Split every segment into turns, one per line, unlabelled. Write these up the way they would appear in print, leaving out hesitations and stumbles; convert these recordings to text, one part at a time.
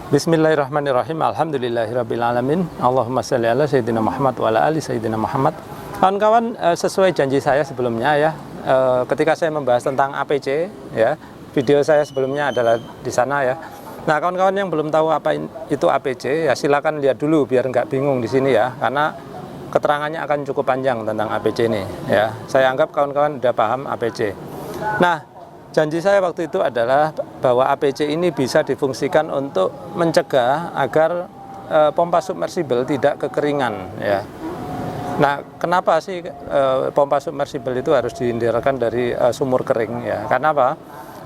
Bismillahirrahmanirrahim. Alhamdulillahirabbil alamin. Allahumma shalli ala sayyidina Muhammad wa ala ali sayyidina Muhammad. Kawan-kawan, sesuai janji saya sebelumnya ya, ketika saya membahas tentang APC ya, video saya sebelumnya adalah di sana ya. Nah, kawan-kawan yang belum tahu apa itu APC ya, silakan lihat dulu biar nggak bingung di sini ya, karena keterangannya akan cukup panjang tentang APC ini ya. Saya anggap kawan-kawan sudah paham APC. Nah, janji saya waktu itu adalah bahwa APC ini bisa difungsikan untuk mencegah agar pompa submersible tidak kekeringan ya. Nah, kenapa sih pompa submersible itu harus dihindarkan dari sumur kering ya? Karena apa?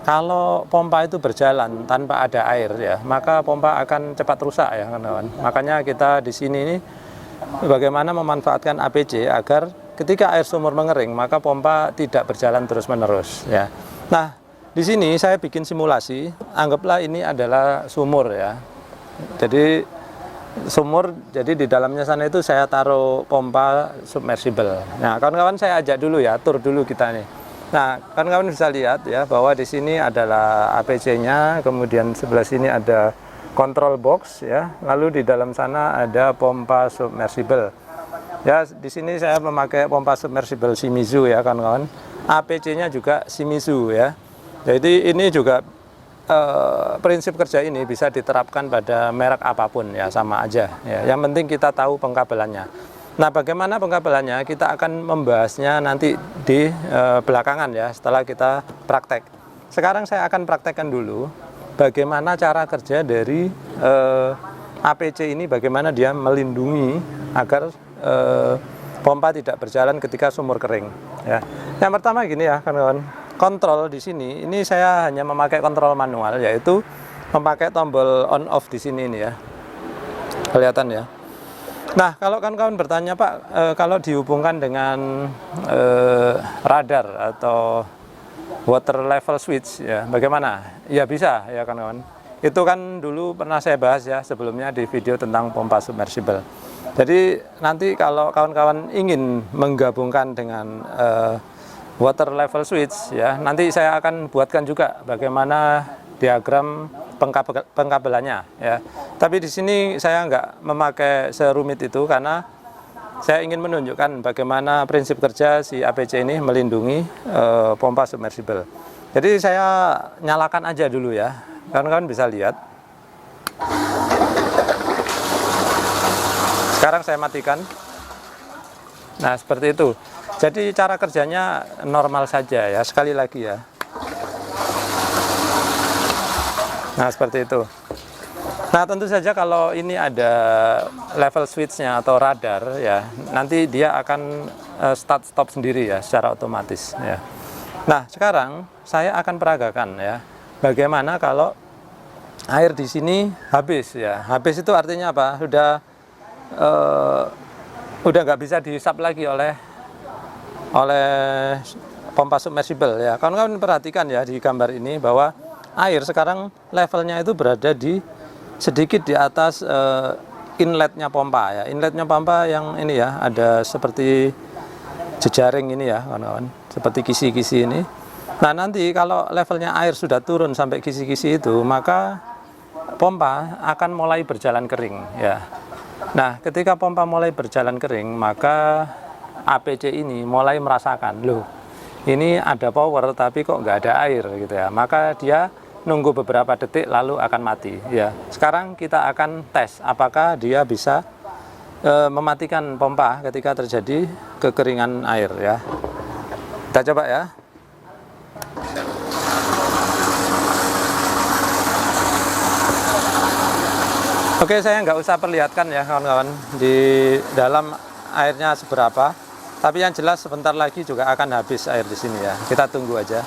Kalau pompa itu berjalan tanpa ada air ya, maka pompa akan cepat rusak ya, kawan-kawan. Makanya kita di sini ini bagaimana memanfaatkan APC agar ketika air sumur mengering, maka pompa tidak berjalan terus-menerus ya. Nah, di sini saya bikin simulasi, anggaplah ini adalah sumur ya. Jadi sumur, jadi di dalamnya sana itu saya taruh pompa submersible. Nah, kawan-kawan saya ajak dulu ya, tur dulu kita nih. Nah, kawan-kawan bisa lihat ya bahwa di sini adalah APC-nya, kemudian sebelah sini ada control box ya, lalu di dalam sana ada pompa submersible. Ya, di sini saya memakai pompa submersible Shimizu ya, kawan-kawan. APC-nya juga Shimizu ya. Jadi ini juga prinsip kerja ini bisa diterapkan pada merek apapun ya, sama aja ya. Yang penting kita tahu pengkabelannya. Nah, bagaimana pengkabelannya kita akan membahasnya nanti di belakangan ya, setelah kita praktek. Sekarang saya akan praktekkan dulu bagaimana cara kerja dari APC ini, bagaimana dia melindungi agar pompa tidak berjalan ketika sumur kering ya. Yang pertama gini ya, kawan-kawan. Kontrol di sini, ini saya hanya memakai kontrol manual, yaitu memakai tombol on off di sini ini ya, kelihatan ya. Nah, kalau kawan-kawan bertanya, Pak, kalau dihubungkan dengan radar atau water level switch ya, bagaimana? Ya bisa ya, kawan-kawan. Itu kan dulu pernah saya bahas ya sebelumnya di video tentang pompa submersible. Jadi nanti kalau kawan-kawan ingin menggabungkan dengan water level switch ya, nanti saya akan buatkan juga bagaimana diagram pengkabelannya ya. Tapi di sini saya nggak memakai serumit itu karena saya ingin menunjukkan bagaimana prinsip kerja si APC ini melindungi pompa submersible. Jadi saya nyalakan aja dulu ya, kawan-kawan bisa lihat. Sekarang saya matikan. Nah, seperti itu. Jadi cara kerjanya normal saja ya, sekali lagi ya. Nah, seperti itu. Nah, tentu saja kalau ini ada level switch-nya atau radar ya, nanti dia akan start stop sendiri ya, secara otomatis ya. Nah, sekarang saya akan peragakan ya, bagaimana kalau air di sini habis ya. Habis itu artinya apa? Udah nggak bisa dihisap lagi oleh pompa submersible ya. Kawan-kawan perhatikan ya di gambar ini bahwa air sekarang levelnya itu berada di sedikit di atas inletnya pompa ya. Inletnya pompa yang ini ya, ada seperti jejaring ini ya, kawan-kawan, seperti kisi-kisi ini. Nah, nanti kalau levelnya air sudah turun sampai kisi-kisi itu, maka pompa akan mulai berjalan kering ya. Nah, ketika pompa mulai berjalan kering, maka APC ini mulai merasakan, loh, ini ada power tapi kok nggak ada air gitu ya. Maka dia nunggu beberapa detik lalu akan mati ya. Sekarang kita akan tes apakah dia bisa mematikan pompa ketika terjadi kekeringan air ya. Kita coba ya. Oke, saya nggak usah perlihatkan ya, kawan-kawan, di dalam airnya seberapa. Tapi yang jelas sebentar lagi juga akan habis air di sini ya. Kita tunggu aja.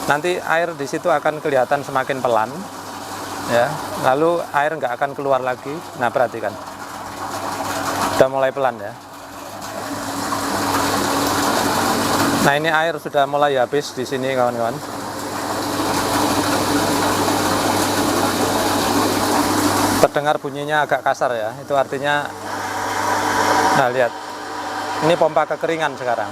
Nanti air di situ akan kelihatan semakin pelan ya. Lalu air nggak akan keluar lagi. Nah, perhatikan. Sudah mulai pelan ya. Nah, ini air sudah mulai habis di sini, kawan-kawan. Terdengar bunyinya agak kasar ya. Itu artinya, nah lihat. Ini pompa kekeringan sekarang.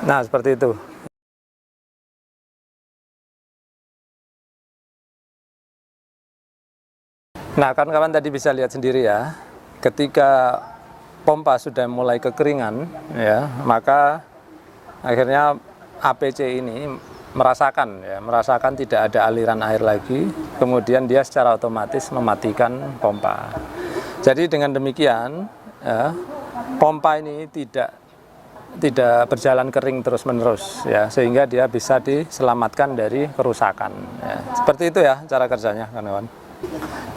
Nah, seperti itu. Nah, kawan-kawan tadi bisa lihat sendiri ya, ketika pompa sudah mulai kekeringan, ya, maka akhirnya APC ini merasakan tidak ada aliran air lagi, kemudian dia secara otomatis mematikan pompa. Jadi dengan demikian, ya, pompa ini tidak berjalan kering terus-menerus, ya, sehingga dia bisa diselamatkan dari kerusakan. Ya. Seperti itu ya cara kerjanya, kawan-kawan.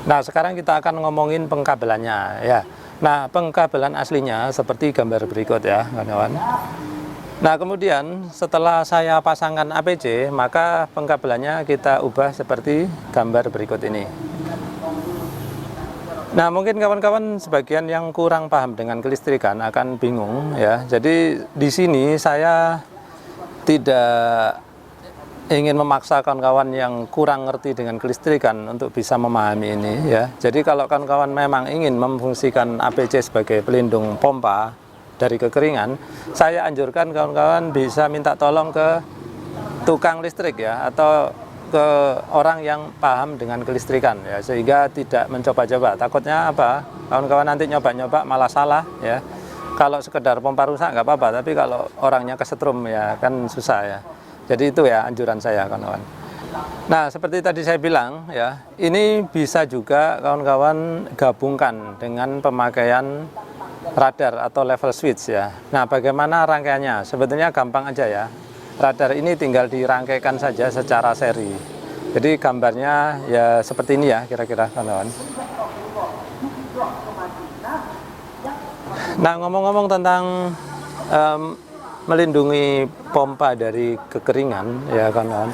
Nah, sekarang kita akan ngomongin pengkabelannya, ya. Nah, pengkabelan aslinya seperti gambar berikut ya, kawan-kawan. Nah, kemudian setelah saya pasangkan APC, maka pengkabelannya kita ubah seperti gambar berikut ini. Nah, mungkin kawan-kawan sebagian yang kurang paham dengan kelistrikan akan bingung ya. Jadi di sini saya tidak ingin memaksa kawan-kawan yang kurang ngerti dengan kelistrikan untuk bisa memahami ini ya. Jadi kalau kawan-kawan memang ingin memfungsikan APC sebagai pelindung pompa dari kekeringan, saya anjurkan kawan-kawan bisa minta tolong ke tukang listrik ya, atau ke orang yang paham dengan kelistrikan ya, sehingga tidak mencoba-coba. Takutnya apa? Kawan-kawan nanti nyoba-nyoba malah salah ya. Kalau sekedar pompa rusak nggak apa-apa, tapi kalau orangnya kesetrum ya kan susah ya. Jadi itu ya anjuran saya, kawan-kawan. Nah, seperti tadi saya bilang ya, ini bisa juga kawan-kawan gabungkan dengan pemakaian radar atau level switch ya. Nah, bagaimana rangkaiannya? Sebetulnya gampang aja ya. Radar ini tinggal dirangkaikan saja secara seri. Jadi gambarnya ya seperti ini ya kira-kira, kawan-kawan. Nah, ngomong-ngomong tentang melindungi pompa dari kekeringan ya, kawan-kawan.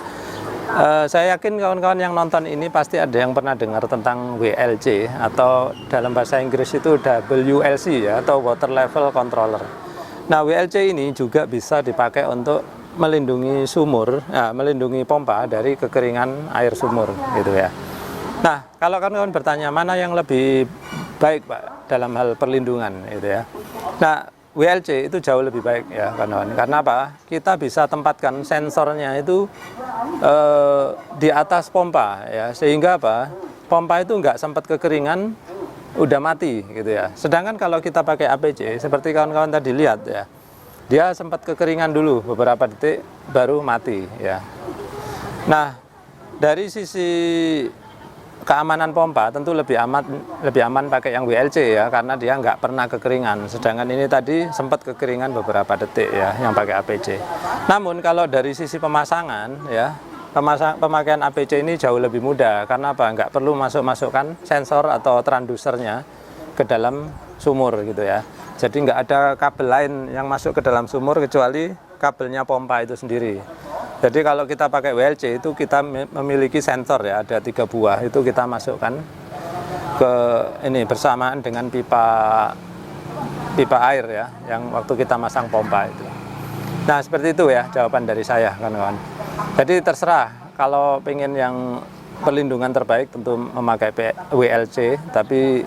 Saya yakin kawan-kawan yang nonton ini pasti ada yang pernah dengar tentang WLC, atau dalam bahasa Inggris itu WLC ya, atau Water Level Controller. Nah, WLC ini juga bisa dipakai untuk melindungi sumur, melindungi pompa dari kekeringan air sumur gitu ya. Nah, kalau kawan-kawan bertanya mana yang lebih baik Pak dalam hal perlindungan gitu ya. Nah, WLC itu jauh lebih baik ya, kawan-kawan. Karena apa? Kita bisa tempatkan sensornya itu di atas pompa ya, sehingga apa? Pompa itu nggak sempat kekeringan udah mati gitu ya. Sedangkan kalau kita pakai APC seperti kawan-kawan tadi lihat ya, dia sempat kekeringan dulu beberapa detik baru mati ya. Nah, dari sisi keamanan pompa tentu lebih aman pakai yang WLC ya, karena dia nggak pernah kekeringan. Sedangkan ini tadi sempat kekeringan beberapa detik ya yang pakai APC. Namun kalau dari sisi pemasangan ya, pemakaian APC ini jauh lebih mudah. Karena apa? Nggak perlu masukkan sensor atau transdusernya ke dalam sumur gitu ya. Jadi nggak ada kabel lain yang masuk ke dalam sumur kecuali kabelnya pompa itu sendiri. Jadi kalau kita pakai WLC itu kita memiliki sensor ya, ada 3 buah, itu kita masukkan ke ini bersamaan dengan pipa air ya, yang waktu kita masang pompa itu. Nah, seperti itu ya jawaban dari saya, kawan-kawan. Jadi terserah, kalau pengen yang perlindungan terbaik tentu memakai WLC, tapi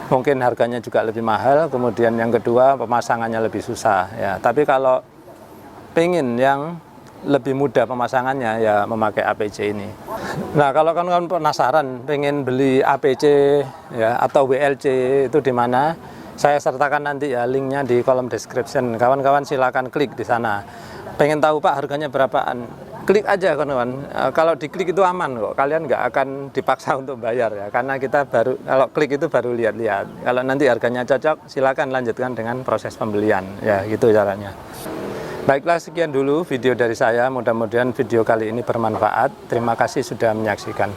mungkin harganya juga lebih mahal. Kemudian yang kedua, pemasangannya lebih susah ya. Tapi kalau pengen yang lebih mudah pemasangannya ya memakai APC ini. Nah, kalau kawan-kawan penasaran pengen beli APC ya atau WLC itu di mana, saya sertakan nanti ya linknya di kolom description. Kawan-kawan silakan klik di sana. Pengen tahu Pak harganya berapaan? Klik aja, kawan-kawan. Kalau diklik itu aman kok, kalian nggak akan dipaksa untuk bayar ya, karena kita baru, kalau klik itu baru lihat-lihat. Kalau nanti harganya cocok, silakan lanjutkan dengan proses pembelian ya, gitu caranya. Baiklah, sekian dulu video dari saya. Mudah-mudahan video kali ini bermanfaat. Terima kasih sudah menyaksikan.